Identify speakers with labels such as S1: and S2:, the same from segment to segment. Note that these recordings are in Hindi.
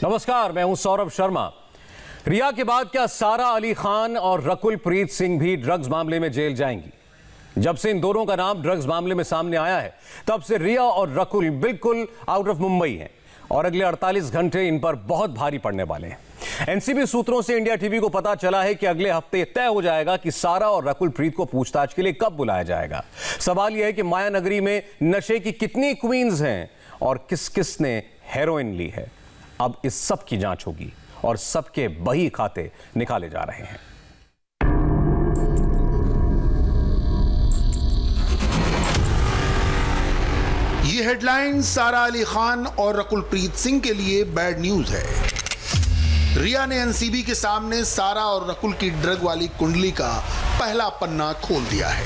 S1: नमस्कार, मैं हूं सौरभ शर्मा। रिया के बाद क्या सारा अली खान और रकुल प्रीत सिंह भी ड्रग्स मामले में जेल जाएंगी? जब से इन दोनों का नाम ड्रग्स मामले में सामने आया है, तब से रिया और रकुल बिल्कुल आउट ऑफ मुंबई हैं और अगले 48 घंटे इन पर बहुत भारी पड़ने वाले हैं। एनसीबी सूत्रों से इंडिया टीवी को पता चला है कि अगले हफ्ते तय हो जाएगा कि सारा और रकुल प्रीत को पूछताछ के लिए कब बुलाया जाएगा। सवाल यह है कि माया नगरी में नशे की कितनी क्वींस हैं और किस किस ने हेरोइन ली है। अब इस सब की जांच होगी और सबके बही खाते निकाले जा रहे हैं।
S2: ये हेडलाइन सारा अली खान और रकुल प्रीत सिंह के लिए बैड न्यूज है। रिया ने एनसीबी के सामने सारा और रकुल की ड्रग वाली कुंडली का पहला पन्ना खोल दिया है।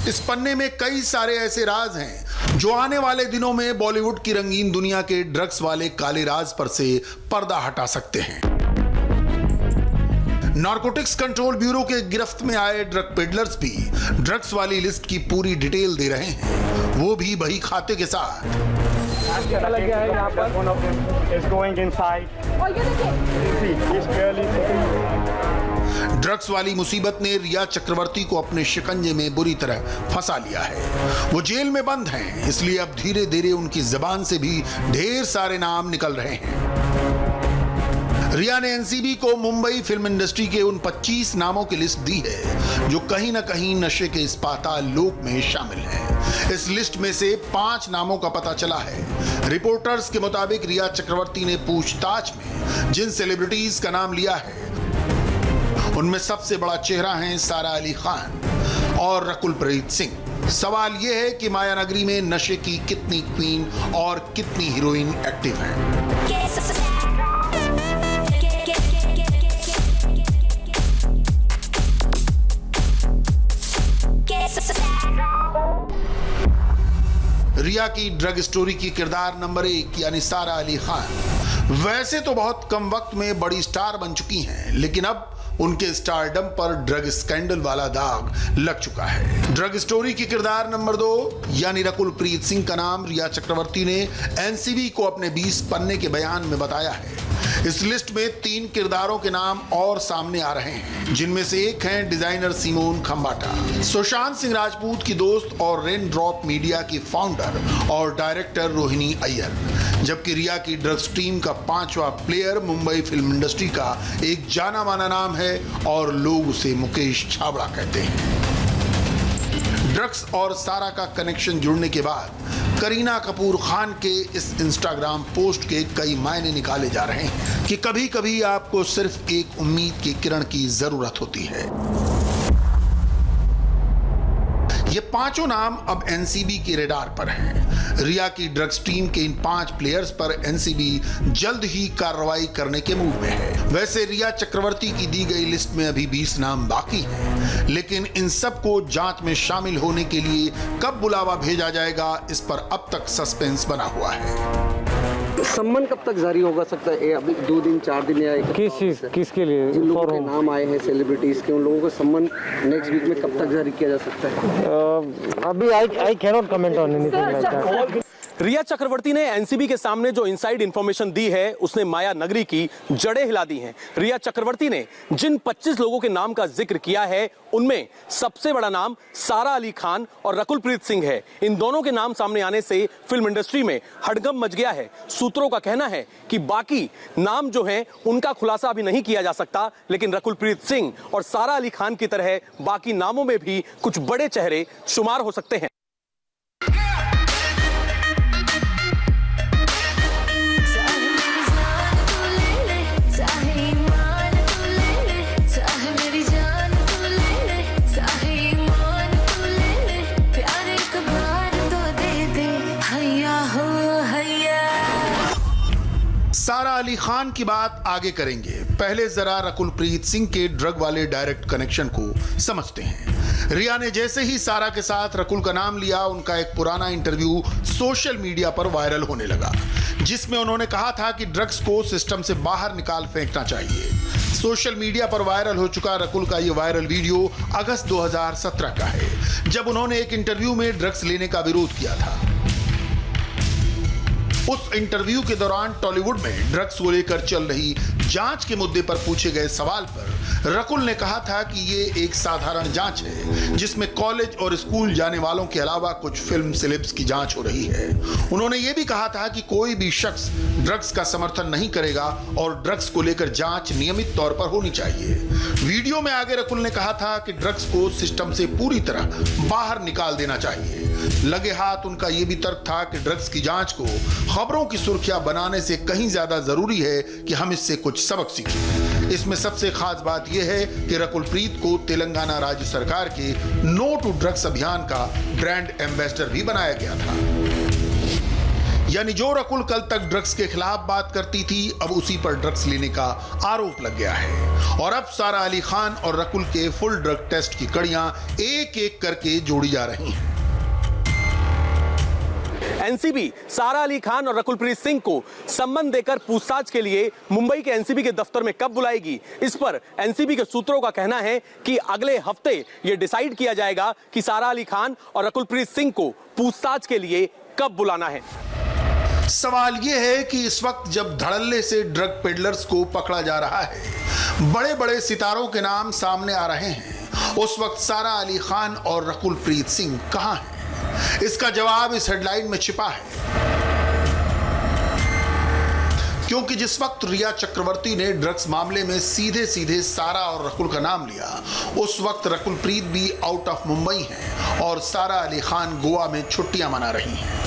S2: इस पन्ने में कई सारे ऐसे राज हैं जो आने वाले दिनों में बॉलीवुड की रंगीन दुनिया के ड्रग्स वाले काले राज पर से पर्दा हटा सकते हैं। नारकोटिक्स कंट्रोल ब्यूरो के गिरफ्त में आए ड्रग पेडलर्स भी ड्रग्स वाली लिस्ट की पूरी डिटेल दे रहे हैं, वो भी बही खाते के साथ।
S3: पता लग गया है यहाँ पर is going inside.
S2: ड्रग्स वाली मुसीबत ने रिया चक्रवर्ती को अपने शिकंजे में बुरी तरह फंसा लिया है। वो जेल में बंद हैं, इसलिए अब धीरे धीरे उनकी जबान से भी ढेर सारे नाम निकल रहे हैं। रिया ने एनसीबी को मुंबई फिल्म इंडस्ट्री के उन 25 नामों की लिस्ट दी है जो कहीं ना कहीं नशे के इस पाताल लोक में शामिल हैं। इस लिस्ट में से 5 नामों का पता चला है। रिपोर्टर्स के मुताबिक रिया चक्रवर्ती ने पूछताछ में जिन सेलिब्रिटीज का नाम लिया है, उनमें सबसे बड़ा चेहरा है सारा अली खान और रकुल प्रीत सिंह। सवाल यह है कि माया नगरी में नशे की कितनी क्वीन और कितनी हीरोइन एक्टिव हैं। रिया की ड्रग स्टोरी की किरदार नंबर 1 यानी सारा अली खान वैसे तो बहुत कम वक्त में बड़ी स्टार बन चुकी हैं, लेकिन अब उनके स्टारडम पर ड्रग स्कैंडल वाला दाग लग चुका है। ड्रग स्टोरी की किरदार नंबर 2 यानी रकुल प्रीत सिंह का नाम रिया चक्रवर्ती ने एनसीबी को अपने 20 पन्ने के बयान में बताया है। इस लिस्ट में 3 किरदारों के नाम और सामने आ रहे हैं, जिनमें से एक हैं डिजाइनर सिमोन खंबाटा, सुशांत सिंह राजपूत की दोस्त और रेन ड्रॉप मीडिया की फाउंडर और डायरेक्टर रोहिणी अय्यर, जबकि रिया की ड्रग्स टीम का 5वां प्लेयर मुंबई फिल्म इंडस्ट्री का एक जाना माना नाम है और लोग उसे मुकेश छाबड़ा कहते हैं। ड्रग्स और सारा का कनेक्शन जुड़ने के बाद करीना कपूर खान के इस इंस्टाग्राम पोस्ट के कई मायने निकाले जा रहे हैं कि कभी कभी आपको सिर्फ एक उम्मीद की किरण की जरूरत होती है। ये 5 नाम अब एनसीबी के रेडार पर हैं। रिया की ड्रग्स टीम के इन 5 प्लेयर्स पर एनसीबी जल्द ही कार्रवाई करने के मूड में है। वैसे रिया चक्रवर्ती की दी गई लिस्ट में अभी 20 नाम बाकी हैं, लेकिन इन सबको जांच में शामिल होने के लिए कब बुलावा भेजा जाएगा, इस पर अब तक सस्पेंस बना हुआ है।
S4: सम्मन कब तक जारी होगा सकता है? अभी 2 दिन 4 दिन या
S5: किस चीज किसके लिए?
S4: जिन लोगों के नाम आए हैं सेलिब्रिटीज के, उन लोगों को सम्मन नेक्स्ट वीक में कब तक जारी किया जा सकता है?
S5: अभी I can not comment on anything like that.
S6: Rhea Chakraborty ने एनसीबी के सामने जो इनसाइड इंफॉर्मेशन दी है, उसने माया नगरी की जड़ें हिला दी हैं। रिया चक्रवर्ती ने जिन 25 लोगों के नाम का जिक्र किया है, उनमें सबसे बड़ा नाम सारा अली खान और रकुल प्रीत सिंह है। इन दोनों के नाम सामने आने से फिल्म इंडस्ट्री में हड़कंप मच गया है। सूत्रों का कहना है कि बाकी नाम जो हैं, उनका खुलासा अभी नहीं किया जा सकता, लेकिन रकुल प्रीत सिंह और सारा अली खान की तरह बाकी नामों में भी कुछ बड़े चेहरे शुमार हो सकते हैं।
S2: सारा अली खान की बात आगे करेंगे, पहले जरा रकुल प्रीत सिंह के ड्रग वाले डायरेक्ट कनेक्शन को समझते हैं। रिया ने जैसे ही सारा के साथ रकुल का नाम लिया, उनका एक पुराना इंटरव्यू सोशल मीडिया पर वायरल होने लगा, जिसमें उन्होंने कहा था कि ड्रग्स को सिस्टम से बाहर निकाल फेंकना चाहिए। सोशल मीडिया पर वायरल हो चुका रकुल का यह वायरल वीडियो अगस्त 2017 का है, जब उन्होंने एक इंटरव्यू में ड्रग्स लेने का विरोध किया था। उस इंटरव्यू के दौरान टॉलीवुड में ड्रग्स को लेकर चल रही जांच के मुद्दे पर पूछे गए सवाल पर रकुल ने कहा था कि ये एक साधारण जांच है जिसमें कॉलेज और स्कूल जाने वालों के अलावा कुछ फिल्म सेलेब्स की जांच हो रही है। उन्होंने ये भी कहा था कि कोई भी शख्स ड्रग्स का समर्थन नहीं करेगा और ड्रग्स को लेकर जांच नियमित तौर पर होनी चाहिए। वीडियो में आगे रकुल ने कहा था कि ड्रग्स को सिस्टम से पूरी तरह बाहर निकाल देना चाहिए। लगे हाथ उनका यह भी तर्क था कि ड्रग्स की जांच को खबरों की सुर्खियां बनाने से कहीं ज्यादा जरूरी है कि हम इससे कुछ सबक सीखें। इसमें सबसे खास बात यह है कि रकुल प्रीत को तेलंगाना राज्य सरकार के नो टू ड्रग्स अभियान का ब्रांड एम्बेसडर भी बनाया गया था। यानी जो रकुल कल तक ड्रग्स के खिलाफ बात करती थी, अब उसी पर ड्रग्स लेने का आरोप लग गया है और अब सारा अली खान और रकुल के फुल ड्रग टेस्ट की कड़ियां एक एक करके जोड़ी जा रही हैं।
S6: एनसीबी सारा अली खान और रकुलप्रीत सिंह को सम्मन देकर पूछताछ के लिए मुंबई के एनसीबी के दफ्तर में कब बुलाएगी, इस पर एनसीबी के सूत्रों का कहना है कि अगले हफ्ते यह डिसाइड किया जाएगा कि सारा अली खान और रकुलप्रीत सिंह को पूछताछ के लिए कब बुलाना है।
S2: सवाल यह है कि इस वक्त जब धड़ल्ले से ड्रग पेडलर्स को पकड़ा जा रहा है, बड़े बड़े सितारों के नाम सामने आ रहे हैं, उस वक्त सारा अली खान और रकुलप्रीत सिंह कहां हैं? इसका जवाब इस हेडलाइन में छिपा है, क्योंकि जिस वक्त रिया चक्रवर्ती ने ड्रग्स मामले में सीधे सीधे सारा और रकुल का नाम लिया, उस वक्त रकुलप्रीत भी आउट ऑफ मुंबई हैं और सारा अली खान गोवा में छुट्टियां मना रही हैं।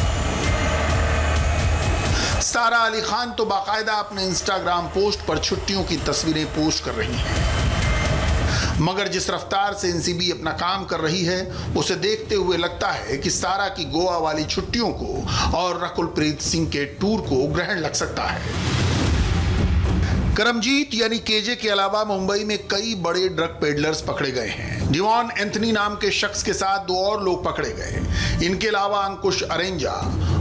S2: सारा अली खान तो बाकायदा अपने इंस्टाग्राम पोस्ट पर छुट्टियों की तस्वीरें पोस्ट कर रही हैं। मगर जिस रफ्तार से एनसीबी अपना काम कर रही है, उसे देखते हुए लगता है कि सारा की गोवा वाली छुट्टियों को और रकुलप्रीत सिंह के टूर को ग्रहण लग सकता है। करमजीत यानी केजे के अलावा मुंबई में कई बड़े ड्रग पेडलर्स पकड़े गए हैं। डिवॉन एंथनी नाम के शख्स के साथ 2 और लोग पकड़े गए। इनके अलावा अंकुश अरेंजा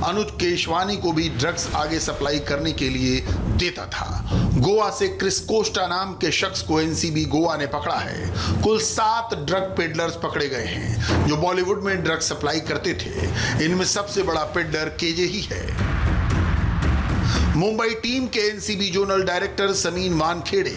S2: अनुज केशवानी को भी ड्रग्स आगे सप्लाई करने के लिए देता था। गोवा से क्रिस कोस्टा नाम के शख्स को एनसीबी गोवा ने पकड़ा है। कुल 7 ड्रग पेडलर्स पकड़े गए हैं जो बॉलीवुड में ड्रग सप्लाई करते थे। इनमें सबसे बड़ा पेडलर केजे ही है। मुंबई टीम के NCB zonal director Sameen Wankhede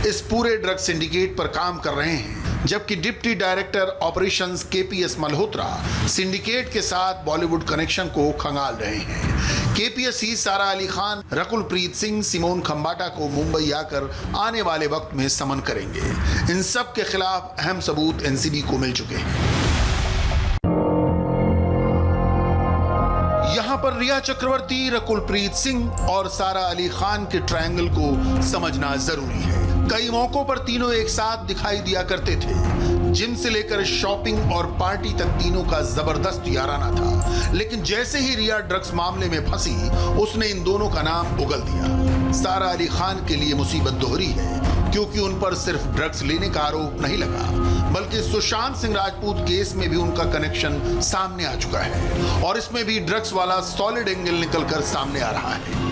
S2: इस पूरे ड्रग सिंडिकेट पर काम कर रहे हैं, जबकि deputy director operations KPS Malhotra syndicate के साथ बॉलीवुड कनेक्शन को खंगाल रहे हैं। केपीएस ही सारा अली खान, रकुलप्रीत सिंह, सिमोन खंबाटा को मुंबई आकर आने वाले वक्त में समन करेंगे। इन सब के खिलाफ अहम सबूत एनसीबी को मिल चुके हैं। यहां पर रिया चक्रवर्ती, रकुलप्रीत सिंह और सारा अली खान के ट्रायंगल को समझना जरूरी है। कई मौकों पर तीनों एक साथ दिखाई दिया करते थे। जिम से लेकर शॉपिंग और पार्टी तक तीनों का जबरदस्त याराना था, लेकिन जैसे ही रिया ड्रग्स मामले में फंसी, उसने इन दोनों का नाम उगल दिया। सारा अली खान के लिए मुसीबत दोहरी है, क्योंकि उन पर सिर्फ ड्रग्स लेने का आरोप नहीं लगा, बल्कि सुशांत सिंह राजपूत केस में भी उनका कनेक्शन सामने आ चुका है और इसमें भी ड्रग्स वाला सॉलिड एंगल निकलकर सामने आ रहा है।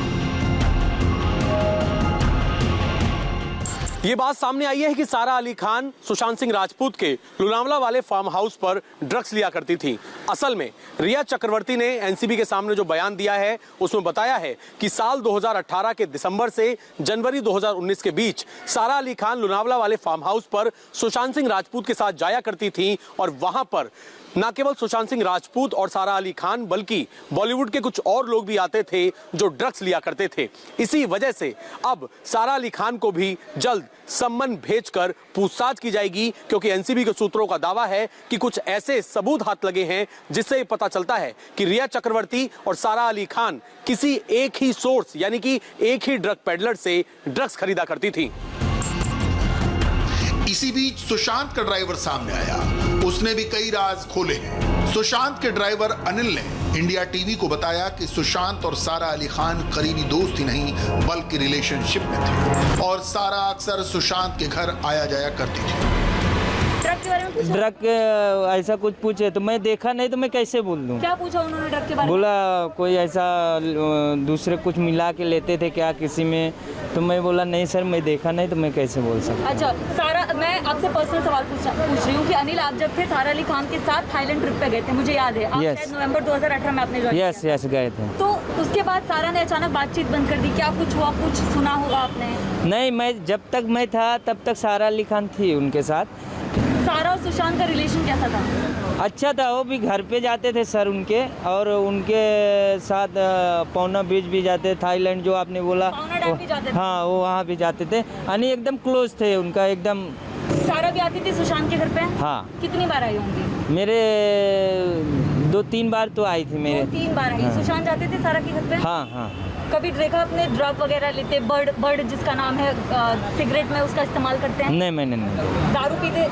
S6: ये बात सामने आई है कि सारा अली खान सुशांत सिंह राजपूत के लोनावला वाले फार्म हाउस पर ड्रग्स लिया करती थी। असल में रिया चक्रवर्ती ने एनसीबी के सामने जो बयान दिया है, उसमें बताया है कि साल 2018 के दिसंबर से जनवरी 2019 के बीच सारा अली खान लोनावला वाले फार्म हाउस पर सुशांत सिंह राजपूत के साथ जाया करती थी और वहां पर न केवल सुशांत सिंह राजपूत और सारा अली खान, बल्कि बॉलीवुड के कुछ और लोग भी आते थे जो ड्रग्स लिया करते थे। इसी वजह से अब सारा अली खान को भी जल्द सम्मन भेजकर पूछताछ की जाएगी, क्योंकि एनसीबी के सूत्रों का दावा है कि कुछ ऐसे सबूत हाथ लगे हैं जिससे पता चलता है कि रिया चक्रवर्ती और सारा अली खान किसी एक ही सोर्स यानी कि एक ही ड्रग पेडलर से ड्रग्स खरीदा करती थी।
S2: इसी बीच सुशांत का ड्राइवर सामने आया। उसने भी कई राज खोले हैं। सुशांत के ड्राइवर अनिल ने इंडिया टीवी को बताया कि सुशांत और सारा अली खान करीबी दोस्त ही नहीं बल्कि रिलेशनशिप में थे और सारा अक्सर सुशांत के घर आया जाया करती थी।
S7: ट्रक के बारे में पूछा?
S8: ड्रग ऐसा कुछ पूछे तो मैं देखा नहीं तो मैं कैसे बोल दूँ।
S7: क्या पूछा उन्होंने ट्रक के बारे में?
S8: बोला कोई ऐसा दूसरे कुछ मिला के लेते थे क्या किसी में, तो मैं बोला नहीं सर मैं देखा नहीं तो मैं कैसे बोल सकता।
S7: अच्छा सारा, मैं आपसे पर्सनल सवाल पूछ रही हूँ कि अनिल आप जब थे सारा अली खान के साथ थाईलैंड ट्रिप पे गए थे, मुझे याद है आप
S8: Yes.
S7: शायद नवंबर 2018 में आपने ज्वाइन किया।
S8: यस गए थे।
S7: तो उसके बाद सारा ने अचानक बातचीत बंद कर दी, क्या कुछ हुआ? कुछ सुना होगा आपने?
S8: नहीं, मैं जब तक मैं था तब तक सारा अली खान थी उनके साथ।
S7: सारा और सुशांत का रिलेशन कैसा था?
S8: अच्छा था, वो भी घर पे जाते थे सर उनके, और उनके साथ पौना बीच भी जाते, थाईलैंड जो आपने बोला
S7: पौना डैम भी जाते थे?
S8: हाँ वो वहाँ भी जाते थे, यानी एकदम क्लोज थे उनका एकदम।
S7: सारा भी आती थी सुशांत के घर पे?
S8: हाँ।
S7: कितनी बार आई होंगी?
S8: मेरे 2-3 बार तो आई थी मेरे।
S7: 2-3 बार आई।
S8: हाँ।
S7: सुशांत जाते थे सारा के घर पे?
S8: हाँ।
S7: कभी देखा आपने ड्रग वगैरह लेते? बर्ड जिसका नाम है, सिगरेट में उसका इस्तेमाल करते हैं?
S8: नहीं मैंने नहीं।
S7: दारू पीते,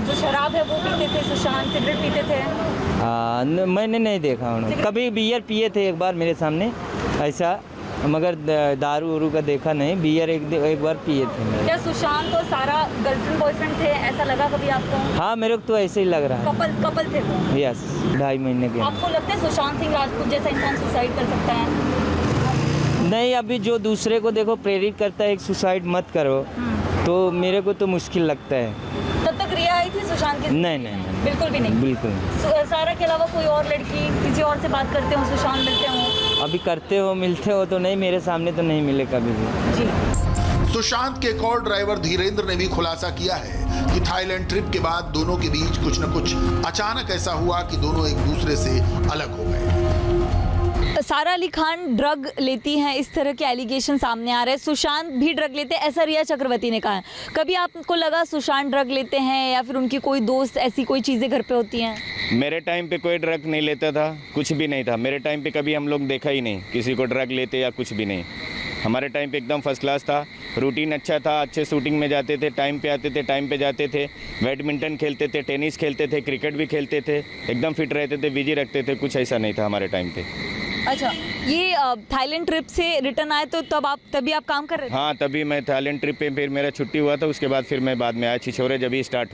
S7: जो शराब है वो पीते थे सुशांत? सिगरेट पीते थे?
S8: मैंने नहीं देखा उन्होंने। कभी बियर पिए थे एक बार मेरे सामने ऐसा, मगर दारू वारू का देखा नहीं। बियर एक बार पिए थे मेरे।
S7: क्या सुशांत और सारा गर्लफ्रेंड बॉयफ्रेंड थे, ऐसा लगा कभी आपको?
S8: हाँ मेरे को तो ऐसे ही लग रहा है।
S7: कपल थे वो?
S8: यस, 2.5 महीने के।
S7: आपको लगता है सुशांत सिंह राजपूत जैसा इंसान सुसाइड कर सकता है?
S8: नहीं, अभी जो दूसरे को देखो प्रेरित करता है एक सुसाइड मत करो, तो मेरे को तो मुश्किल लगता है।
S7: तब तक रिया आई थी सुशांत के?
S8: नहीं
S7: बिल्कुल भी नहीं?
S8: बिल्कुल नहीं।
S7: सारा के अलावा कोई और लड़की किसी और से बात करते हो, सुशांत मिलते हो?
S8: अभी करते हो मिलते हो तो नहीं, मेरे सामने तो नहीं मिले कभी भी।
S7: जी।
S2: सुशांत के एक और ड्राइवर धीरेन्द्र ने भी खुलासा किया है कि थाईलैंड ट्रिप के बाद दोनों के बीच कुछ न कुछ अचानक ऐसा हुआ कि दोनों एक दूसरे से अलग हो गए।
S7: सारा अली खान ड्रग लेती हैं, इस तरह के एलिगेशन सामने आ रहे हैं। सुशांत भी ड्रग लेते हैं, ऐसा रिया चक्रवर्ती ने कहा है। कभी आपको लगा सुशांत ड्रग लेते हैं, या फिर उनकी कोई दोस्त ऐसी कोई चीज़ें घर पे होती हैं?
S9: मेरे टाइम पे कोई ड्रग नहीं लेता था, कुछ भी नहीं था मेरे टाइम पे। कभी हम लोग देखा ही नहीं किसी को ड्रग लेते या कुछ भी नहीं। हमारे टाइम पे एकदम फर्स्ट क्लास था, रूटीन अच्छा था, अच्छे शूटिंग में जाते थे, टाइम पे आते थे, टाइम पे जाते थे, बैडमिंटन खेलते थे, टेनिस खेलते थे, क्रिकेट भी खेलते थे, एकदम फिट रहते थे, बिजी रखते थे। कुछ ऐसा नहीं था हमारे टाइम पे।
S7: अच्छा, ये थाईलैंड ट्रिप से रिटर्न आए तो तभी आप काम कर रहे थे?
S9: हाँ, तभी मैं थाईलैंड ट्रिप पे, फिर मेरा छुट्टी हुआ था, उसके बाद फिर मैं बाद में आया। छिछोरे जब ही स्टार्ट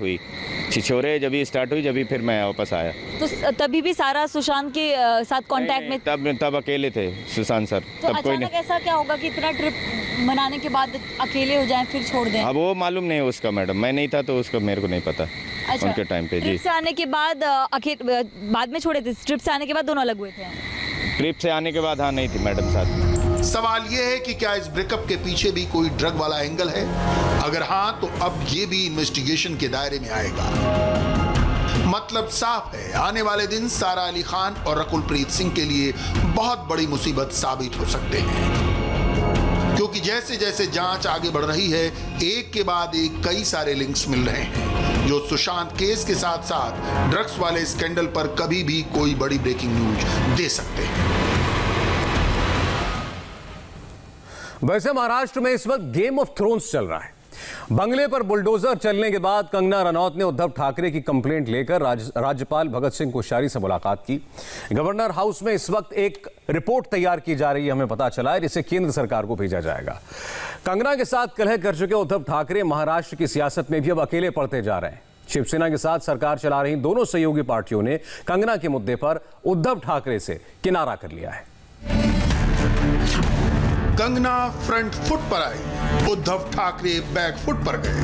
S9: हुई जब ही फिर मैं वापस आया।
S7: तो तभी भी सारा सुशांत के साथ कांटेक्ट में?
S9: तब अकेले थे सुशांत सर,
S7: तो
S9: तब कोई नहीं।
S7: अचानक ऐसा क्या होगा कि इतना ट्रिप मनाने के बाद अकेले हो जाएं फिर छोड़ दें?
S9: अब वो मालूम नहीं उसका मैडम, मैं नहीं था तो उसका मेरे को नहीं पता।
S7: अच्छा,
S9: उनके टाइम पे जी।
S7: ट्रिप से आने के बाद बाद में छोड़े थे? ट्रिप से आने के बाद दोनों अलग हुए थे?
S9: ट्रिप से आने के बाद हाँ, नहीं थी मैडम साथ।
S2: सवाल यह है कि क्या इस ब्रेकअप के पीछे भी कोई ड्रग वाला एंगल है? अगर हाँ, तो अब ये भी इन्वेस्टिगेशन के दायरे में आएगा। मतलब साफ है, आने वाले दिन सारा अली खान और रकुल प्रीत सिंह के लिए बहुत बड़ी मुसीबत साबित हो सकते हैं, क्योंकि जैसे जैसे जांच आगे बढ़ रही है, एक के बाद एक कई सारे लिंक्स मिल रहे हैं जो सुशांत केस के साथ साथ ड्रग्स वाले स्कैंडल पर कभी भी कोई बड़ी ब्रेकिंग न्यूज दे सकते हैं।
S1: वैसे महाराष्ट्र में इस वक्त गेम ऑफ थ्रोन्स चल रहा है। बंगले पर बुलडोजर चलने के बाद कंगना रनौत ने उद्धव ठाकरे की कंप्लेंट लेकर राज्यपाल भगत सिंह कोश्यारी से मुलाकात की। गवर्नर हाउस में इस वक्त एक रिपोर्ट तैयार की जा रही है, हमें पता चला है, जिसे केंद्र सरकार को भेजा जाएगा। कंगना के साथ कलह कर चुके उद्धव ठाकरे महाराष्ट्र की सियासत में भी अब अकेले पड़ते जा रहे हैं। शिवसेना के साथ सरकार चला रही दोनों सहयोगी पार्टियों ने कंगना के मुद्दे पर उद्धव ठाकरे से किनारा कर लिया है।
S2: कंगना फ्रंट फुट पर आई, उद्धव ठाकरे बैक फुट पर गए।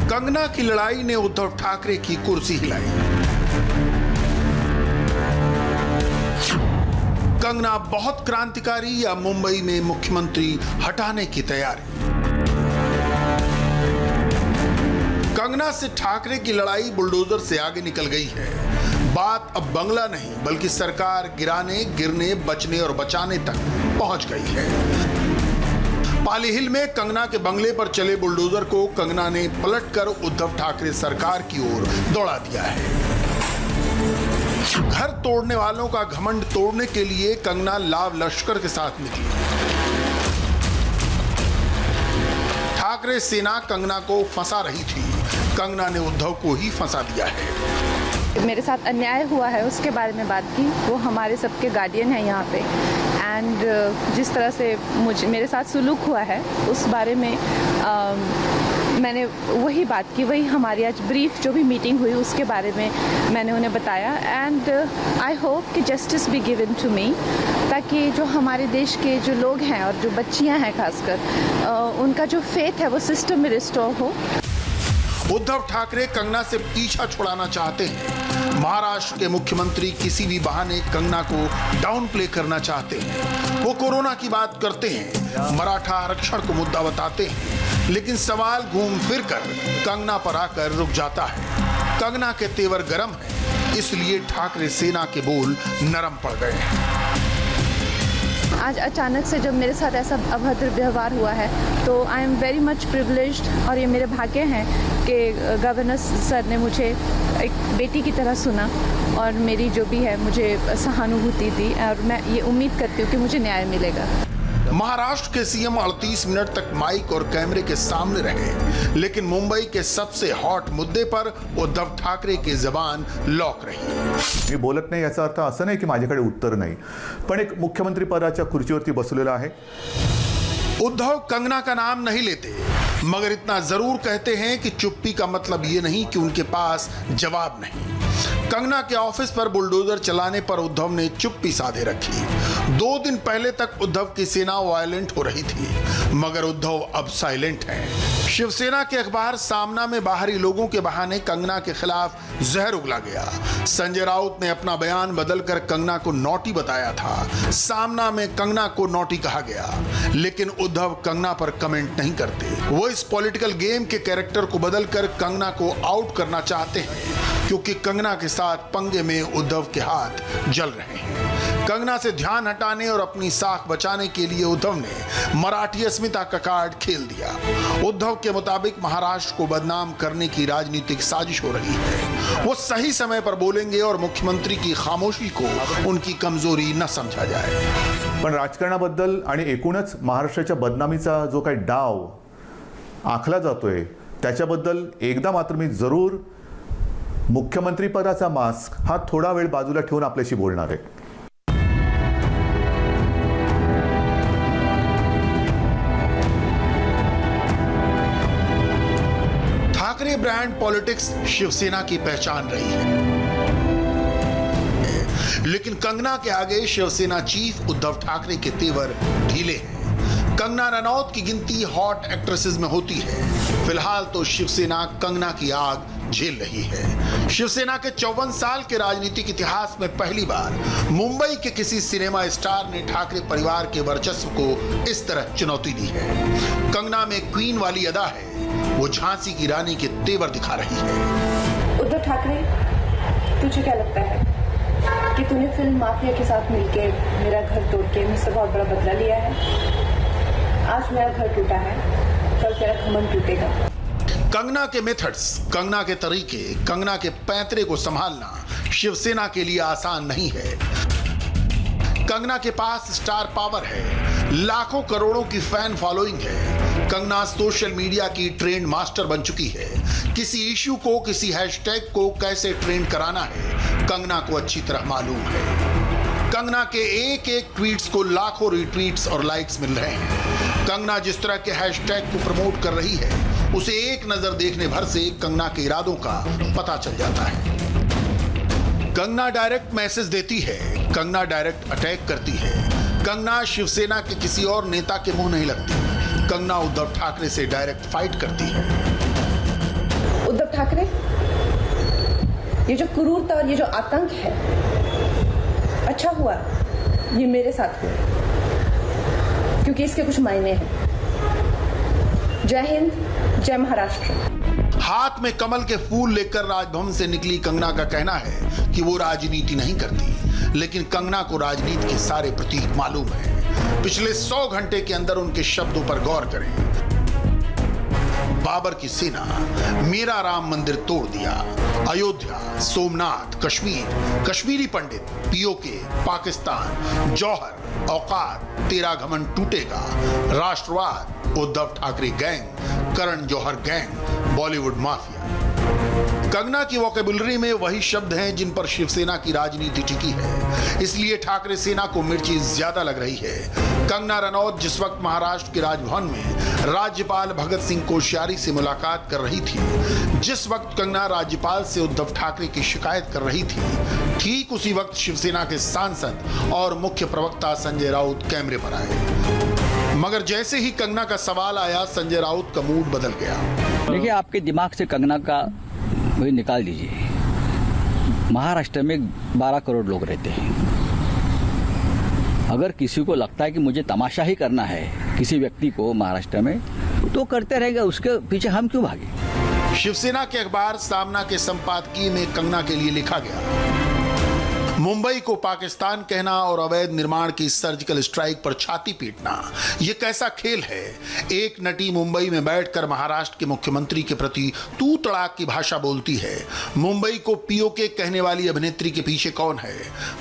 S2: कंगना की लड़ाई ने उद्धव ठाकरे की कुर्सी हिलाई। कंगना बहुत क्रांतिकारी या मुंबई में मुख्यमंत्री हटाने की तैयारी? कंगना से ठाकरे की लड़ाई बुलडोजर से आगे निकल गई है। बात अब बंगला नहीं बल्कि सरकार गिराने, गिरने, बचने और बचाने तक पहुंच गई है। पाली हिल में कंगना के बंगले पर चले बुलडोजर को कंगना ने पलटकर उद्धव ठाकरे सरकार की ओर दौड़ा दिया है। घर तोड़ने वालों का घमंड तोड़ने के लिए कंगना लाव लश्कर के साथ निकली। ठाकरे सेना कंगना को फंसा रही थी, कंगना ने उद्धव को ही फंसा दिया है।
S10: मेरे साथ अन्याय हुआ है उसके बारे में बात की। वो हमारे सबके गार्डियन हैं यहाँ पे, एंड जिस तरह से मेरे साथ सुलूक हुआ है उस बारे में मैंने वही बात की, वही हमारी आज ब्रीफ जो भी मीटिंग हुई उसके बारे में मैंने उन्हें बताया। एंड आई होप कि justice be given to me, ताकि जो हमारे देश के जो लोग हैं और जो बच्चियां हैं खासकर उनका जो फेथ है वो सिस्टम में रिस्टोर हो।
S2: उद्धव ठाकरे कंगना से पीछा छुड़ाना चाहते हैं। महाराष्ट्र के मुख्यमंत्री किसी भी बहाने कंगना को डाउन प्ले करना चाहते हैं। वो कोरोना की बात करते हैं, मराठा आरक्षण को मुद्दा बताते हैं, लेकिन सवाल घूम फिर कर कंगना पर आकर रुक जाता है। कंगना के तेवर गर्म है, इसलिए ठाकरे सेना के बोल नरम पड़ गए हैं।
S10: आज अचानक से जब मेरे साथ ऐसा अभद्र व्यवहार हुआ है तो I am very much privileged, और ये मेरे भाग्य हैं कि गवर्नर सर ने मुझे एक बेटी की तरह सुना और मेरी जो भी है मुझे सहानुभूति दी, और मैं ये उम्मीद करती हूँ कि मुझे न्याय मिलेगा।
S2: महाराष्ट्र के सीएम 38 मिनट तक माइक और कैमरे के सामने रहे, लेकिन मुंबई के सबसे हॉट मुद्दे पर उद्धव ठाकरे की जबान लॉक रही।
S11: मी बोलत नाही याचा अर्थ असं नाही की माझ्याकडे उत्तर नाही, पण एक मुख्यमंत्री पदाच्या खुर्चीवरती बसलेला आहे।
S2: उद्धव कंगना का नाम नहीं लेते, मगर इतना जरूर कहते हैं कि चुप्पी का मतलब ये नहीं कि उनके पास जवाब नहीं। कंगना के ऑफिस पर बुलडोजर चलाने पर उद्धव ने चुप्पी साधे रखी। 2 दिन पहले तक उद्धव की सेना वायलेंट हो रही थी, मगर उद्धव अब साइलेंट हैं। शिवसेना के अखबार सामना में बाहरी लोगों के बहाने कंगना के खिलाफ जहर उगला गया। संजय राउत ने अपना बयान बदलकर कंगना को नॉटी बताया था। सामना में कंगना को नॉटी कहा गया, लेकिन उद्धव कंगना पर कमेंट नहीं करते। वो इस पॉलिटिकल गेम के कैरेक्टर को बदलकर कंगना को आउट करना चाहते हैं, क्योंकि कंगना के साथ पंगे में उद्धव के हाथ जल रहे हैं। कंगना से ध्यान हटाने और अपनी साख बचाने के लिए उद्धव ने मराठी अस्मिता का कार्ड खेल दिया। उद्धव के मुताबिक महाराष्ट्र को बदनाम करने की राजनीतिक साजिश हो रही है। वो सही समय पर बोलेंगे और मुख्यमंत्री की खामोशी को उनकी कमजोरी न समझा जाए।
S11: पण राजकारणाबद्दल आणि एकूणच महाराष्ट्राच्या बदनामीचा जो काही डाव आखला जातोय त्याच्याबद्दल एकदा मात्र मी जरूर मुख्यमंत्री पदाचा मास्क हा थोडा वेळ बाजूला ठेवून आपल्याशी बोलणार आहे।
S2: ठाकरे ब्रांड पॉलिटिक्स शिवसेना की पहचान रही है, लेकिन कंगना के आगे शिवसेना चीफ उद्धव ठाकरे के तेवर ढीले हैं। कंगना रनौत की गिनती हॉट एक्ट्रेसेस में होती है। फिलहाल तो शिवसेना कंगना की आग झेल रही है। शिवसेना के 54 साल के राजनीतिक इतिहास में पहली बार मुंबई के किसी सिनेमा स्टार ने ठाकरे परिवार के वर्चस्व को इस तरह चुनौती दी है। कंगना में क्वीन वाली अदा है, वो झांसी की रानी के तेवर दिखा रही है।
S10: उद्धव ठाकरे, तुझे क्या लगता है कि तूने फिल्म माफिया के साथ मिलकर मेरा घर तोड़ के मुझसे बहुत बड़ा बदला लिया है? आज मेरा घर टूटा है, कल तेरा घमंड टूटेगा।
S2: कंगना के मेथड्स, कंगना के तरीके, कंगना के पैंतरे को संभालना शिवसेना के लिए आसान नहीं है। कंगना के पास स्टार पावर है, लाखों करोड़ों की फैन फॉलोइंग है। कंगना सोशल मीडिया की ट्रेंड मास्टर बन चुकी है। किसी इश्यू को, किसी हैशटैग को कैसे ट्रेंड कराना है कंगना को अच्छी तरह मालूम है। कंगना के एक एक ट्वीट्स को लाखों रिट्वीट्स और लाइक्स मिल रहे हैं। कंगना जिस तरह के हैशटैग को प्रमोट कर रही है, उसे एक नजर देखने भर से कंगना के इरादों का पता चल जाता है। कंगना डायरेक्ट मैसेज देती है, कंगना डायरेक्ट अटैक करती है। कंगना शिवसेना के किसी और नेता के मुंह नहीं लगती। कंगना उद्धव ठाकरे से डायरेक्ट फाइट करती है।
S10: उद्धव ठाकरे, ये जो क्रूरता और ये जो आतंक है, अच्छा हुआ ये मेरे साथ हुआ, क्योंकि इसके कुछ मायने हैं। जय हिंद, जय महाराष्ट्र।
S2: हाथ में कमल के फूल लेकर राजभवन से निकली कंगना का कहना है कि वो राजनीति नहीं करती, लेकिन कंगना को राजनीति के सारे प्रतीक मालूम है। पिछले 100 घंटे के अंदर उनके शब्दों पर गौर करें। बाबर की सेना मेरा राम मंदिर तोड़ दिया, अयोध्या, सोमनाथ, कश्मीर, कश्मीरी पंडित, पीओके, पाकिस्तान, जौहर, औकात, तेरा घमंड टूटेगा, राष्ट्रवाद, Uddhav Thackeray gang, Karan Johar gang, Bollywood mafia. Kangana की वोकेबुलरी में वही शब्द हैं जिन पर शिवसेना की राजनीति टिकी है, इसलिए ठाकरे सेना को मिर्ची ज्यादा लग रही है। कंगना रनौत जिस वक्त महाराष्ट्र के राजभवन में राज्यपाल भगत सिंह कोश्यारी से मुलाकात कर रही थी, जिस वक्त कंगना राज्यपाल से उद्धव ठाकरे की शिकायत कर रही थी, ठीक उसी वक्त शिवसेना के सांसद और मुख्य प्रवक्ता संजय राउत कैमरे पर आए। मगर जैसे ही कंगना का सवाल आया, संजय राउत का मूड बदल गया।
S12: देखिए, आपके दिमाग से कंगना का वही निकाल दीजिए। महाराष्ट्र में 12 करोड़ लोग रहते हैं। अगर किसी को लगता है कि मुझे तमाशा ही करना है किसी व्यक्ति को महाराष्ट्र में, तो करते रहेंगे, उसके पीछे हम क्यों भागे।
S2: शिवसेना के अखबार सामना के संपादकीय में कंगना के लिए लिखा गया, मुंबई को पाकिस्तान कहना और अवैध निर्माण की सर्जिकल स्ट्राइक पर छाती पीटना, यह कैसा खेल है। एक नटी मुंबई में बैठकर महाराष्ट्र के मुख्यमंत्री के प्रति तू तड़ाक की भाषा बोलती है। मुंबई को पीओके कहने वाली अभिनेत्री के पीछे कौन है।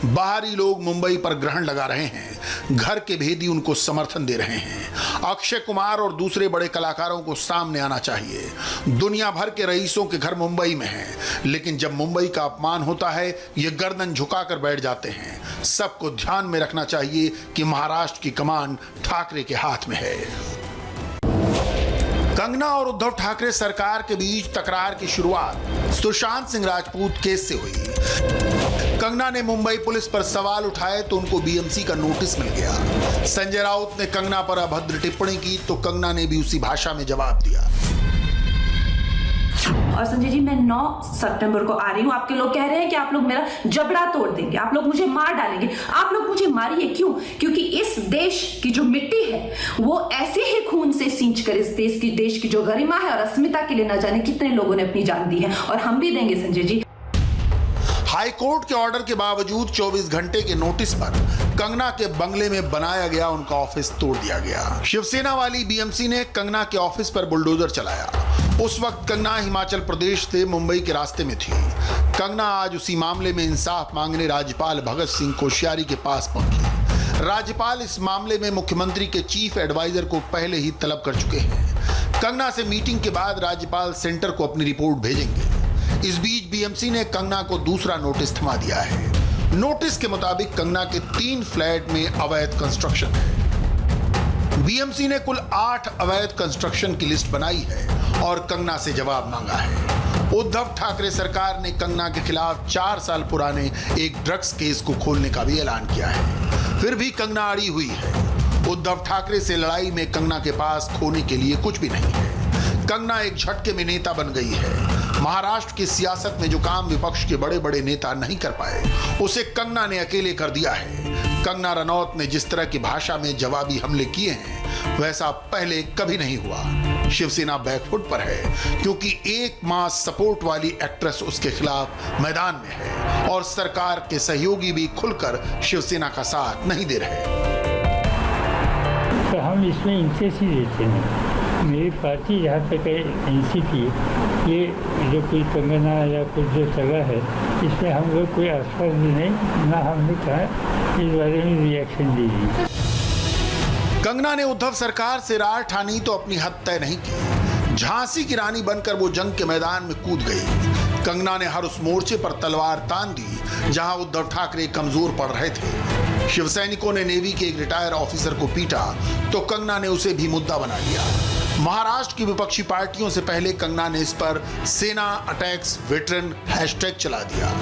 S2: बाहरी लोग मुंबई पर ग्रहण लगा रहे हैं, घर के भेदी उनको समर्थन दे रहे हैं। अक्षय कुमार और दूसरे बड़े कलाकारों को सामने आना चाहिए। दुनिया भर के रईसों के घर मुंबई में हैं, लेकिन जब मुंबई का अपमान होता है, ये गर्दन झुका कर बैठ जाते हैं। सबको ध्यान में रखना चाहिए कि महाराष्ट्र की कमान ठाकरे के हाथ में है। कंगना और उद्धव ठाकरे सरकार के बीच तकरार की शुरुआत सुशांत सिंह राजपूत केस से हुई। कंगना ने मुंबई पुलिस पर सवाल उठाए तो उनको बीएमसी का नोटिस मिल गया। संजय राउत ने कंगना पर अभद्र टिप्पणी की तो कंगना ने भी उसी भाषा में जवाब दिया।
S10: और संजय जी, मैं 9 सितंबर को आ रही हूँ। आपके लोग कह रहे हैं कि आप लोग मेरा जबड़ा तोड़ देंगे, आप लोग मुझे मार डालेंगे। आप लोग मुझे मारिए, क्यों? क्योंकि इस देश की जो मिट्टी है वो ऐसे ही खून से सींचकर इस देश की जो गरिमा है और अस्मिता के लिए न जाने कितने लोगों ने अपनी जान दी है, और हम भी देंगे संजय जी।
S2: हाईकोर्ट के ऑर्डर के बावजूद 24 घंटे के नोटिस पर कंगना के बंगले में बनाया गया उनका ऑफिस तोड़ दिया गया। शिवसेना वाली बीएमसी ने कंगना के ऑफिस पर बुलडोजर चलाया। उस वक्त कंगना हिमाचल प्रदेश से मुंबई के रास्ते में थी। कंगना आज उसी मामले में इंसाफ मांगने राज्यपाल भगत सिंह कोश्यारी के पास पहुंची। राज्यपाल इस मामले में मुख्यमंत्री के चीफ एडवाइजर को पहले ही तलब कर चुके हैं। कंगना से मीटिंग के बाद राज्यपाल सेंटर को अपनी रिपोर्ट भेजेंगे। इस बीच बीएमसी ने कंगना को दूसरा नोटिस थमा दिया है। नोटिस के मुताबिक कंगना के 3 फ्लैट में अवैध कंस्ट्रक्शन है। बीएमसी ने कुल 8 अवैध कंस्ट्रक्शन की लिस्ट बनाई है और कंगना से जवाब मांगा है। उद्धव ठाकरे सरकार ने कंगना के खिलाफ 4 साल पुराने एक ड्रग्स केस को खोलने का भी ऐलान किया है। फिर भी कंगना अड़ी हुई है। उद्धव ठाकरे से लड़ाई में कंगना के पास खोने के लिए कुछ भी नहीं है। कंगना एक झटके में नेता बन गई है। महाराष्ट्र की सियासत में जो काम विपक्ष के बड़े बड़े नेता नहीं कर पाए, उसे कंगना ने अकेले कर दिया है। कंगना रनौत ने जिस तरह की भाषा में जवाबी हमले किए हैं, वैसा पहले कभी नहीं हुआ। शिवसेना बैकफुट पर है, क्योंकि एक मास सपोर्ट वाली एक्ट्रेस उसके खिलाफ मैदान में है और सरकार के सहयोगी भी खुलकर शिवसेना का साथ नहीं दे रहे।
S3: तो हम इसमें इंटरेस्ट ही देते नहीं। मेरी पार्टी जहाँ तक है एनसीपी, ये जो कोई कंगना या कुछ जो जगह है, इसमें हम लोग कोई आश्वासन नहीं, ना हमने कहा इस बारे में रिएक्शन दीजिए।
S2: कंगना ने उद्धव सरकार से रार ठानी तो अपनी हद तय नहीं की। झांसी की रानी बनकर वो जंग के मैदान में कूद गई। कंगना ने हर उस मोर्चे पर तलवार तान दी जहां उद्धव ठाकरे कमजोर पड़ रहे थे। शिवसैनिकों ने नेवी के एक रिटायर ऑफिसर को पीटा तो कंगना ने उसे भी मुद्दा बना लिया। महाराष्ट्र की विपक्षी पार्टियों से पहले कंगना ने इस पर सेना अटैक्स वेटरन हैशटैग चला दिया।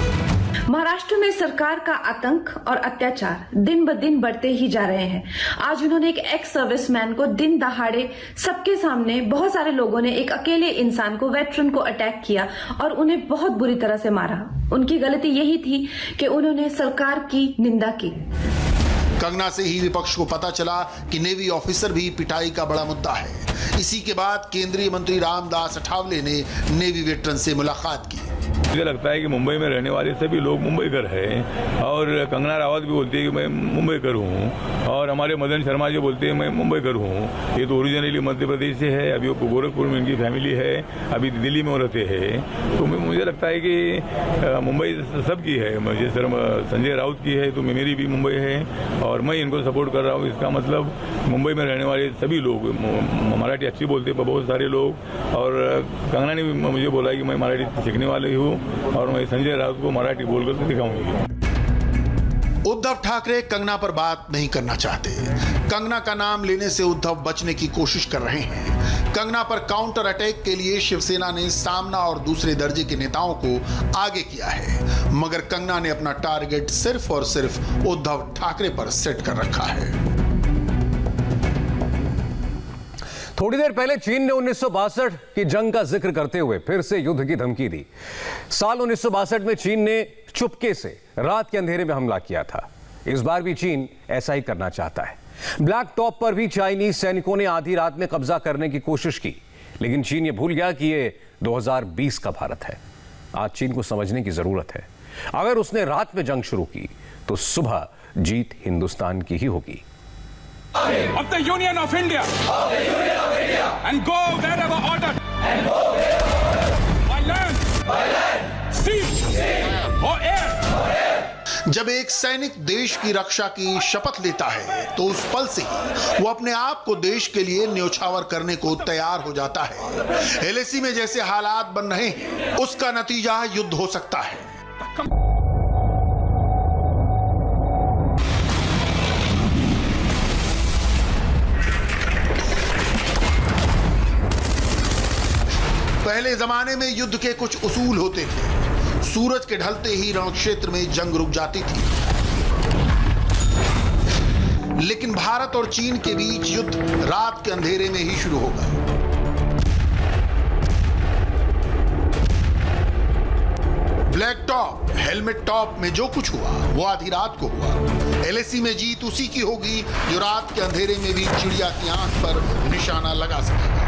S10: महाराष्ट्र में सरकार का आतंक और अत्याचार दिन ब दिन बढ़ते ही जा रहे हैं। आज उन्होंने एक एक्स सर्विसमैन को दिन दहाड़े सबके सामने, बहुत सारे लोगों ने एक अकेले इंसान को, वेटरन को अटैक किया और उन्हें बहुत बुरी तरह से मारा। उनकी गलती यही थी कि उन्होंने सरकार की निंदा की।
S2: कंगना से ही विपक्ष को पता चला कि नेवी ऑफिसर भी पिटाई का बड़ा मुद्दा है। इसी के बाद केंद्रीय मंत्री रामदास अठावले ने नेवी वेटरन से मुलाकात की।
S13: मुझे लगता है कि मुंबई में रहने वाले सभी लोग मुंबईकर हैं और कंगना रावत भी बोलती है कि मैं मुंबईकर हूँ और हमारे मदन शर्मा जी बोलते हैं मैं मुंबईकर हूँ। ये तो ओरिजिनली मध्य प्रदेश से है, अभी वो गोरखपुर में इनकी फैमिली है, अभी दिल्ली में रहते हैं। तो मुझे लगता है कि मुंबई सबकी है, जैसे संजय राउत की है तो मेरी भी मुंबई है और मैं इनको सपोर्ट कर रहा हूँ। इसका मतलब मुंबई में रहने वाले सभी लोग मराठी अच्छी बोलते हैं बहुत सारे लोग, और कंगना ने भी मुझे बोला कि मैं मराठी सीखने वाली हूँ और मैं संजय राउत को मराठी बोलकर दिखाऊंगी।
S2: उद्धव ठाकरे कंगना पर बात नहीं करना चाहते। कंगना का नाम लेने से उद्धव बचने की कोशिश कर रहे हैं। कंगना पर काउंटर अटैक के लिए शिवसेना ने सामना और दूसरे दर्जे के नेताओं को आगे किया है, मगर कंगना ने अपना टारगेट सिर्फ और सिर्फ उद्धव ठाकरे पर सेट कर रखा है।
S1: थोड़ी देर पहले चीन ने 1962 की जंग का जिक्र करते हुए फिर से युद्ध की धमकी दी। साल 1962 में चीन ने चुपके से रात के अंधेरे में हमला किया था। इस बार भी चीन ऐसा ही करना चाहता है। ब्लैक टॉप पर भी चाइनीज सैनिकों ने आधी रात में कब्जा करने की कोशिश की, लेकिन चीन ये भूल गया कि ये 2020 का भारत है। आज चीन को समझने की जरूरत है, अगर उसने रात में जंग शुरू की तो सुबह जीत हिंदुस्तान की ही होगी।
S14: Of the Union of India, and go wherever ordered, by land, sea, or air.
S2: जब एक सैनिक देश की रक्षा की शपथ लेता है तो उस पल से ही वो अपने आप को देश के लिए न्योछावर करने को तैयार हो जाता है। एलएसी में जैसे हालात बन रहे हैं, उसका नतीजा युद्ध हो सकता है। पहले जमाने में युद्ध के कुछ उसूल होते थे। सूरज के ढलते ही रण क्षेत्र में जंग रुक जाती थी, लेकिन भारत और चीन के बीच युद्ध रात के अंधेरे में ही शुरू होगा। ब्लैक टॉप, हेलमेट टॉप में जो कुछ हुआ वो आधी रात को हुआ। एलएसी में जीत उसी की होगी जो रात के अंधेरे में भी चिड़िया की आंख पर निशाना लगा सकेगा।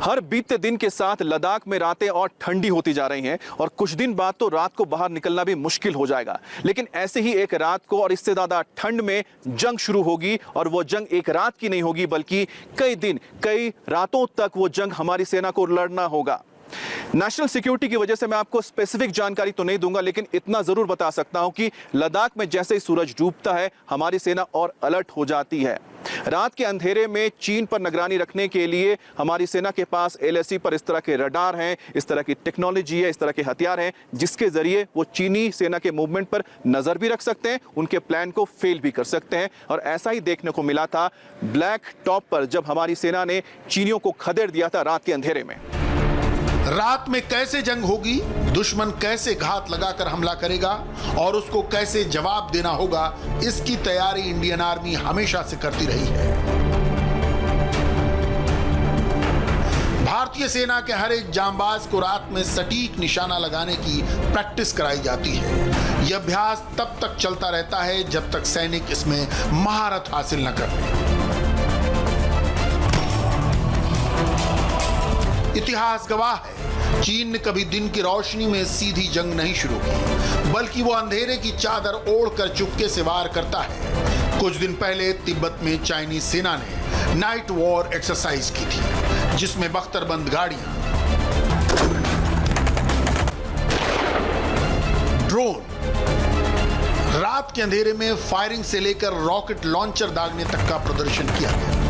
S6: हर बीतते दिन के साथ लद्दाख में रातें और ठंडी होती जा रही हैं और कुछ दिन बाद तो रात को बाहर निकलना भी मुश्किल हो जाएगा। लेकिन ऐसे ही एक रात को और इससे ज्यादा ठंड में जंग शुरू होगी, और वो जंग एक रात की नहीं होगी बल्कि कई दिन, कई रातों तक वो जंग हमारी सेना को लड़ना होगा। नेशनल सिक्योरिटी की वजह से मैं आपको स्पेसिफिक जानकारी तो नहीं दूंगा, लेकिन इतना जरूर बता सकता हूं कि लद्दाख में जैसे ही सूरज डूबता है हमारी सेना और अलर्ट हो जाती है। रात के अंधेरे में चीन पर निगरानी रखने के लिए हमारी सेना के पास एलएसी पर इस तरह के रडार हैं, इस तरह की टेक्नोलॉजी है, इस तरह के हथियार हैं जिसके जरिए वो चीनी सेना के मूवमेंट पर नजर भी रख सकते हैं, उनके प्लान को फेल भी कर सकते हैं। और ऐसा ही देखने को मिला था ब्लैक टॉप पर जब हमारी सेना ने चीनियों को खदेड़ दिया था रात के अंधेरे में।
S2: रात में कैसे जंग होगी, दुश्मन कैसे घात लगाकर हमला करेगा और उसको कैसे जवाब देना होगा, इसकी तैयारी इंडियन आर्मी हमेशा से करती रही है। भारतीय सेना के हर एक जांबाज को रात में सटीक निशाना लगाने की प्रैक्टिस कराई जाती है। यह अभ्यास तब तक चलता रहता है जब तक सैनिक इसमें महारत हासिल न कर ले। इतिहास गवाह है, चीन ने कभी दिन की रोशनी में सीधी जंग नहीं शुरू की, बल्कि वो अंधेरे की चादर ओढ़कर चुपके से वार करता है। कुछ दिन पहले तिब्बत में चाइनीज सेना ने नाइट वॉर एक्सरसाइज की थी, जिसमें बख्तरबंद गाड़ियां, ड्रोन, रात के अंधेरे में फायरिंग से लेकर रॉकेट लॉन्चर दागने तक का प्रदर्शन किया गया।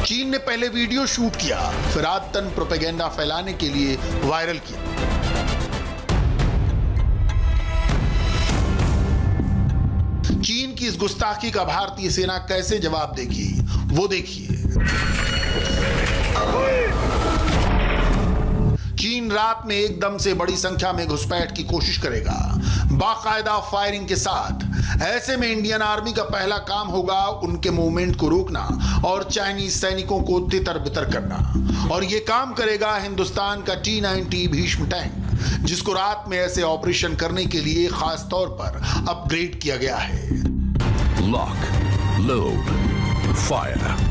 S2: चीन ने पहले वीडियो शूट किया, फिर आदतन प्रोपेगेंडा फैलाने के लिए वायरल किया। चीन की इस गुस्ताखी का भारतीय सेना कैसे जवाब देगी, वो देखिए। चीन रात में एकदम से बड़ी संख्या में घुसपैठ की कोशिश करेगा, बाकायदा फायरिंग के साथ। ऐसे में इंडियन आर्मी का पहला काम होगा उनके मूवमेंट को रोकना और चाइनीज सैनिकों को तितर बितर करना। और यह काम करेगा हिंदुस्तान का T-90 भीष्म टैंक, जिसको रात में ऐसे ऑपरेशन करने के लिए खास तौर पर अपग्रेड किया गया है।
S15: Lock, load, fire.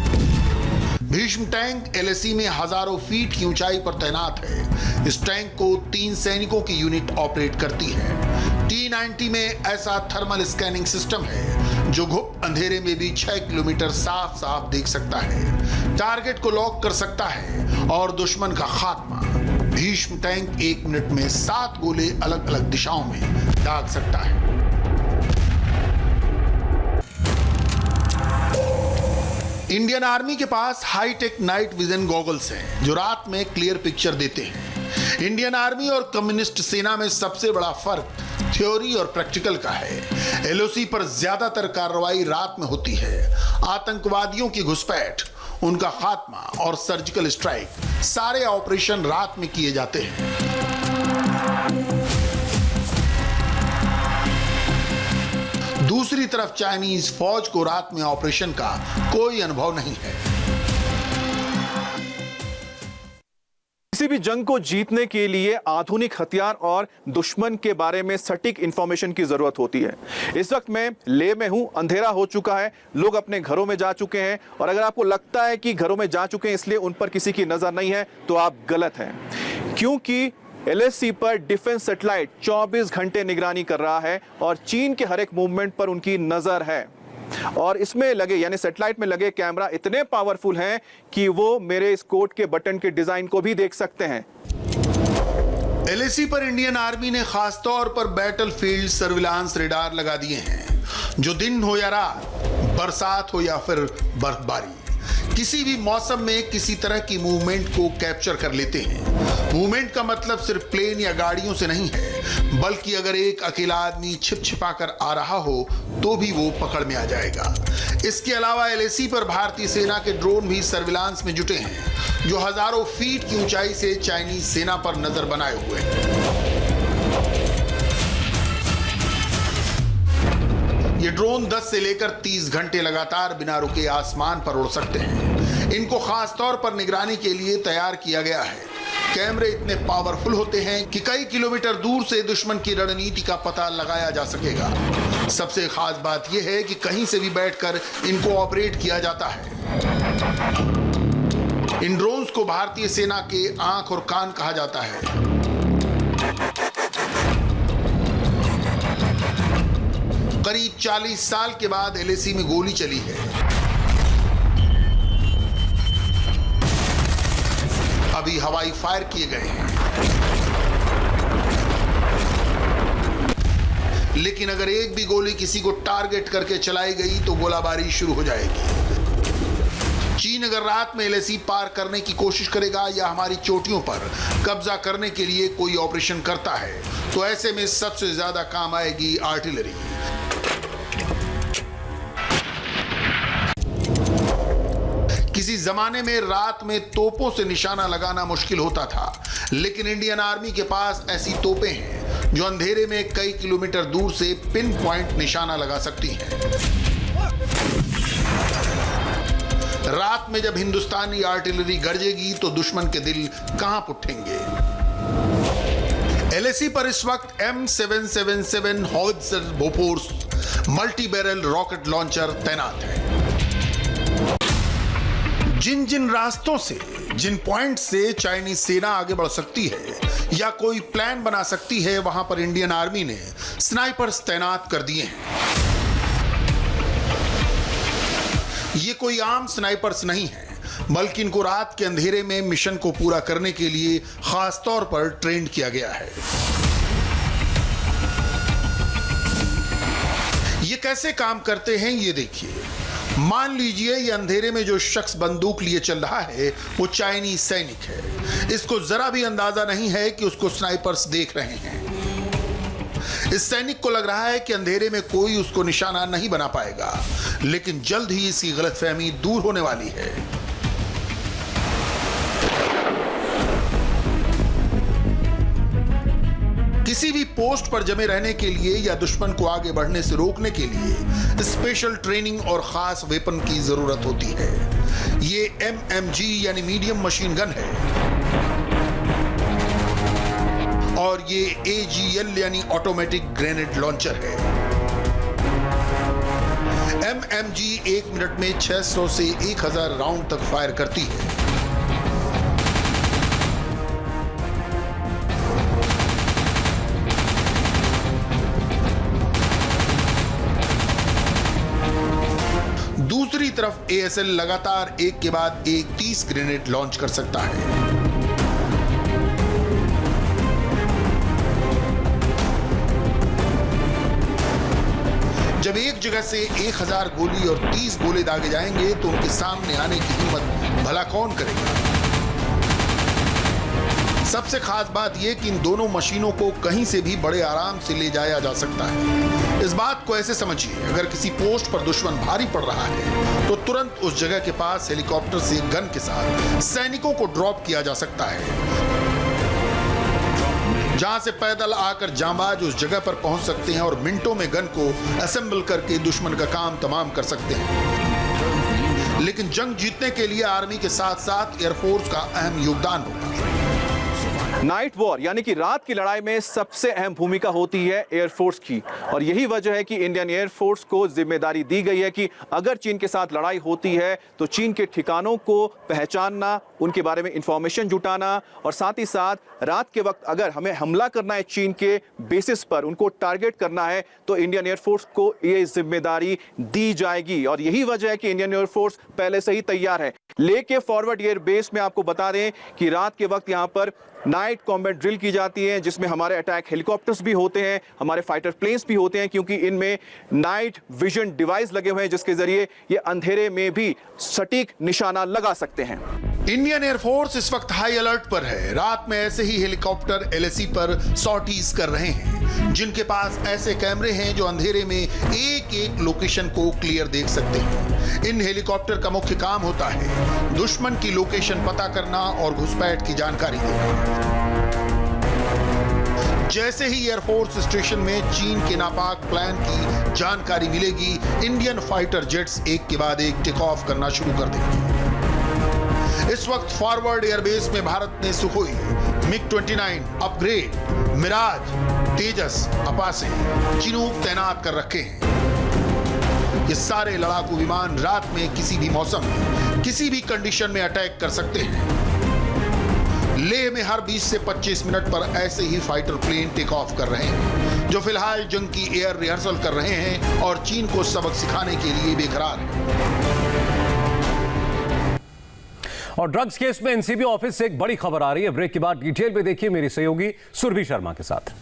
S2: Bhishma tank LAC में हजारों फीट की ऊंचाई पर तैनात है। इस टैंक को 3 सैनिकों की यूनिट ऑपरेट करती है। T-90 में ऐसा थर्मल स्कैनिंग सिस्टम है जो गुप्त अंधेरे में भी 6 किलोमीटर साफ साफ देख सकता है, टारगेट को लॉक कर सकता है और दुश्मन का खात्मा। भीष्म टैंक 1 मिनट में 7 गोले अलग अलग दिशाओं में दाग सकता है। इंडियन आर्मी के पास हाईटेक नाइट विजन गॉगल्स हैं जो रात में क्लियर पिक्चर देते हैं। इंडियन आर्मी और कम्युनिस्ट सेना में सबसे बड़ा फर्क थ्योरी और प्रैक्टिकल का है। एलओसी पर ज्यादातर कार्रवाई रात में होती है। आतंकवादियों की घुसपैठ, उनका खात्मा और सर्जिकल स्ट्राइक सारे ऑपरेशन रात में किए जाते हैं। दूसरी तरफ चाइनीज फौज को रात में ऑपरेशन का कोई अनुभव नहीं है।
S6: किसी भी जंग को जीतने के लिए आधुनिक हथियार और दुश्मन के बारे में सटीक इंफॉर्मेशन की जरूरत होती है। इस वक्त मैं लेह में हूं, अंधेरा हो चुका है, लोग अपने घरों में जा चुके हैं और अगर आपको लगता है कि घरों में जा चुके हैं इसलिए उन पर किसी की नजर नहीं है तो आप गलत हैं, क्योंकि एलएसी पर डिफेंस सैटेलाइट 24 घंटे निगरानी कर रहा है और चीन के हर एक मूवमेंट पर उनकी नजर है। और इसमें लगे यानी सैटेलाइट में लगे कैमरा इतने पावरफुल हैं कि वो मेरे इस कोट के बटन के डिजाइन को भी देख सकते हैं।
S2: एलएसी पर इंडियन आर्मी ने खास तौर पर बैटलफील्ड सर्विलांस रेडार लगा दिए हैं जो दिन हो या रात, बरसात हो या फिर बर्फबारी, किसी भी मौसम में किसी तरह की मूवमेंट को कैप्चर कर लेते हैं। मूवमेंट का मतलब सिर्फ प्लेन या गाड़ियों से नहीं है, बल्कि अगर एक अकेला आदमी छिप छिपा कर आ रहा हो तो भी वो पकड़ में आ जाएगा। इसके अलावा एलएसी पर भारतीय सेना के ड्रोन भी सर्विलांस में जुटे हैं जो हजारों फीट की ऊंचाई से चाइनीज सेना पर नजर बनाए हुए हैं। ये ड्रोन 10 से लेकर 30 घंटे लगातार बिना रुके आसमान पर उड़ सकते हैं। इनको खास तौर पर निगरानी के लिए तैयार किया गया है। कैमरे इतने पावरफुल होते हैं कि कई किलोमीटर दूर से दुश्मन की रणनीति का पता लगाया जा सकेगा। सबसे खास बात यह है कि कहीं से भी बैठकर इनको ऑपरेट किया जाता है। इन ड्रोन्स को भारतीय सेना के आंख और कान कहा जाता है। करीब 40 साल के बाद एलएसी में गोली चली है। अभी हवाई फायर किए गए हैं, लेकिन अगर एक भी गोली किसी को टारगेट करके चलाई गई तो गोलाबारी शुरू हो जाएगी। चीन अगर रात में एलएसी पार करने की कोशिश करेगा या हमारी चोटियों पर कब्जा करने के लिए कोई ऑपरेशन करता है तो ऐसे में सबसे ज्यादा काम आएगी आर्टिलरी। किसी जमाने में रात में तोपों से निशाना लगाना मुश्किल होता था, लेकिन इंडियन आर्मी के पास ऐसी तोपें हैं जो अंधेरे में कई किलोमीटर दूर से पिन पॉइंट निशाना लगा सकती हैं। रात में जब हिंदुस्तानी आर्टिलरी गरजेगी तो दुश्मन के दिल कहां उठेंगे। एलएसी पर इस वक्त M777 howitzer Bofors multi barrel rocket launcher तैनात है। जिन जिन रास्तों से, जिन पॉइंट से चाइनीज सेना आगे बढ़ सकती है या कोई प्लान बना सकती है, वहां पर इंडियन आर्मी ने स्नाइपर्स तैनात कर दिए हैं। ये कोई आम स्नाइपर्स नहीं है, बल्कि इनको रात के अंधेरे में मिशन को पूरा करने के लिए खास तौर पर ट्रेन किया गया है। ये कैसे काम करते हैं ये देखिए। मान लीजिए ये अंधेरे में जो शख्स बंदूक लिए चल रहा है वो चाइनीज सैनिक है। इसको जरा भी अंदाजा नहीं है कि उसको स्नाइपर्स देख रहे हैं। इस सैनिक को लग रहा है कि अंधेरे में कोई उसको निशाना नहीं बना पाएगा, लेकिन जल्द ही इसकी गलतफहमी दूर होने वाली है। किसी भी पोस्ट पर जमे रहने के लिए या दुश्मन को आगे बढ़ने से रोकने के लिए स्पेशल ट्रेनिंग और खास वेपन की जरूरत होती है। ये MMG यानी मीडियम मशीन गन है और ये AGL यानी ऑटोमेटिक ग्रेनेड लॉन्चर है। MMG 1 मिनट में 600 से 1000 राउंड तक फायर करती है। दूसरी तरफ ASL लगातार एक के बाद एक 30 ग्रेनेड लॉन्च कर सकता है। जब एक जगह से 1000 गोली और 30 गोले दागे जाएंगे तो उनके सामने आने की हिम्मत भला कौन करेगा। सबसे खास बात यह कि इन दोनों मशीनों को कहीं से भी बड़े आराम से ले जाया जा सकता है। इस बात को ऐसे समझिए, अगर किसी पोस्ट पर दुश्मन भारी पड़ रहा है तो तुरंत उस जगह के पास हेलीकॉप्टर से गन के साथ सैनिकों को ड्रॉप किया जा सकता है, जहां से पैदल आकर जांबाज उस जगह पर पहुंच सकते हैं और मिनटों में गन को असेंबल करके दुश्मन का काम तमाम कर सकते हैं। लेकिन जंग जीतने के लिए आर्मी के साथ साथ एयरफोर्स का अहम योगदान होगा।
S6: नाइट वॉर यानी कि रात की लड़ाई में सबसे अहम भूमिका होती है एयरफोर्स की, और यही वजह है कि इंडियन एयरफोर्स को जिम्मेदारी दी गई है कि अगर चीन के साथ लड़ाई होती है तो चीन के ठिकानों को पहचानना, उनके बारे में इंफॉर्मेशन जुटाना, और साथ ही साथ रात के वक्त अगर हमें हमला करना है चीन के बेसिस पर, उनको टारगेट करना है, तो इंडियन एयरफोर्स को ये जिम्मेदारी दी जाएगी। और यही वजह है कि इंडियन एयरफोर्स पहले से ही तैयार है। लेके फॉरवर्ड एयर बेस में आपको बता दें कि रात के वक्त यहाँ पर नाइट कॉम्बैट ड्रिल की जाती है, जिसमें हमारे अटैक हेलीकॉप्टर्स भी होते हैं, हमारे फाइटर प्लेन्स भी होते हैं, क्योंकि इनमें नाइट विजन डिवाइस लगे हुए हैं जिसके जरिए ये अंधेरे में भी सटीक निशाना लगा सकते हैं।
S2: इंडियन एयरफोर्स इस वक्त हाई अलर्ट पर है। रात में ऐसे ही हेलीकॉप्टर LAC पर सॉर्टीज कर रहे हैं, जिनके पास ऐसे कैमरे हैं जो अंधेरे में एक एक लोकेशन को क्लियर देख सकते हैं। इन हेलीकॉप्टर का मुख्य काम होता है दुश्मन की लोकेशन पता करना और घुसपैठ की जानकारी देना। जैसे ही एयरफोर्स स्टेशन में चीन के नापाक प्लान की जानकारी मिलेगी, इंडियन फाइटर जेट्स एक के बाद एक टेक ऑफ करना शुरू कर देंगे। इस वक्त फॉरवर्ड एयरबेस में भारत ने सुखोई, MiG-29, अपग्रेड, मिराज, तेजस, अपाचे, चिनूक तैनात कर रखे हैं। ये सारे लड़ाकू विमान रात में किसी भी मौसम में, किसी भी कंडीशन में अटैक कर सकते हैं। लेह में हर 20 से 25 मिनट पर ऐसे ही फाइटर प्लेन टेक ऑफ कर रहे हैं, जो फिलहाल जंग की एयर रिहर्सल कर रहे हैं और चीन को सबक सिखाने के लिए बेकरार हैं।
S1: और ड्रग्स केस में NCB ऑफिस से एक बड़ी खबर आ रही है। ब्रेक के बाद डिटेल में देखिए मेरी सहयोगी सुरभि शर्मा के साथ।